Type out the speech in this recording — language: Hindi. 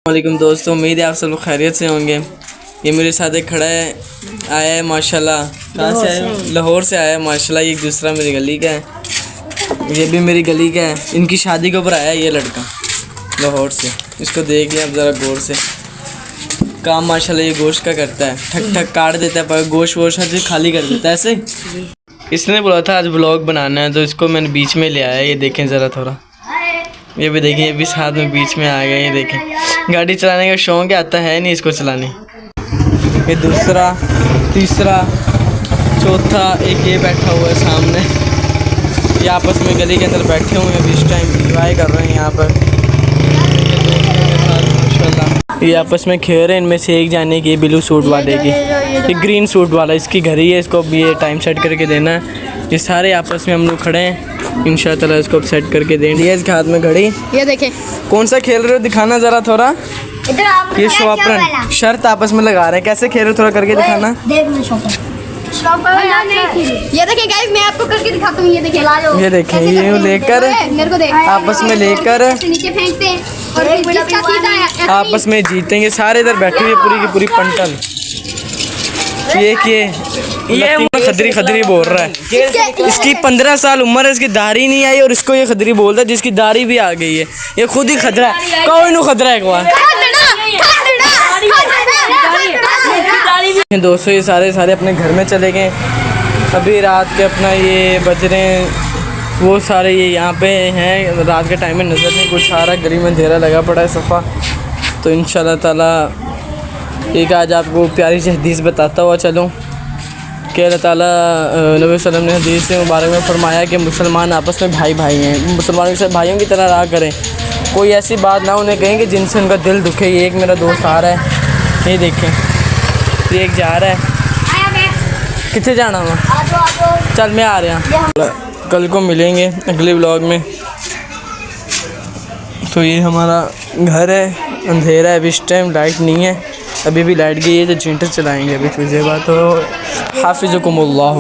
वालेकुम दोस्तों, उम्मीद है आप सब लोग खैरियत से होंगे। ये मेरे साथ एक खड़ा है, आया है माशाल्लाह। कहाँ से आया? लाहौर से आया है माशाल्लाह। ये दूसरा मेरी गली का है, ये भी मेरी गली का है। इनकी शादी के ऊपर आया है ये लड़का लाहौर से। इसको देखिए अब ज़रा गौर से। काम माशाल्लाह ये गोश्त का करता है, ठक ठक काट देता है, पर गोश्त वोश हर चीज़ खाली कर देता है ऐसे। इसने बोला था आज ब्लॉग बनाना है, तो इसको मैंने बीच में ले आया। ये देखें ज़रा थोड़ा, ये भी देखें, ये भी साथ में बीच में आ गए। ये देखें, गाड़ी चलाने का शौक आता है नहीं इसको चलाने। ये दूसरा, तीसरा, चौथा, एक ये बैठा हुआ है सामने। ये आपस में गली के अंदर बैठे हुए हैं, इस टाइम एंजॉय कर रहे हैं यहाँ पर। माशाल्लाह ये आपस में खेल रहे हैं। इनमें से एक जाने की ब्लू सूट वाले की, ये ग्रीन सूट वाला इसकी घड़ी है, इसको भी ये टाइम सेट करके देना है। ये सारे आपस में हम लोग खड़े हैं, इंशाअल्लाह इसको अब सेट करके देंगे। इसके हाथ में घड़ी, ये देखें। कौन सा खेल रहे हो, दिखाना ज़रा थोड़ा। ये शॉपरन शर्त आपस में लगा रहे हैं, कैसे खेल रहे हो थोड़ा करके दिखाना। ये देखिए गाइस, मैं आपको करके दिखाता हूँ। ये देखिए, ये देखें, ये लेकर आपस में लेकर नीचे फेंकते हैं और जिसका सीधा है आपस में जीतेंगे। सारे इधर बैठे हुए पूरी की पूरी पंटल। ये खदरी खदरी बोल रहा है। इसकी 15 साल उम्र है, इसकी दाढ़ी नहीं आई और इसको ये खदरी बोलता है जिसकी दाढ़ी भी आ गई है। ये खुद ही खदरा है, कोई नु खदरा है। दोस्तों ये सारे अपने घर में चले गए। अभी रात के अपना ये बज रहे हैं, वो सारे ये यहाँ पे हैं। रात के टाइम में नज़र नहीं कुछ आ रहा, गली में अंधेरा लगा पड़ा है सफ़ा। तो इंशाल्लाह ताला एक आज आपको प्यारी सी हदीस बताता हुआ चलूँ कि अल्लाह ताला नबी सल्लल्लाहु अलैहि वसल्लम ने हदीस से मुबारक में फरमाया कि मुसलमान आपस में भाई भाई हैं, मुसलमानों के साथ भाइयों की तरह रहा करें। कोई ऐसी बात ना उन्हें कहें कि जिनसे उनका दिल दुखे। ये एक मेरा दोस्त आ रहा है, ये देखें, ये एक जा रहा है। कितने जाना हुआ, चल मैं आ रहा। कल को मिलेंगे अगले ब्लॉग में। तो ये हमारा घर है, अंधेरा है, इस टाइम लाइट नहीं है। अभी भी लाइट गई है तो जनरेटर चलाएंगे अभी। तुझे बात हो, हाफिज़ुकुमुल्लाह।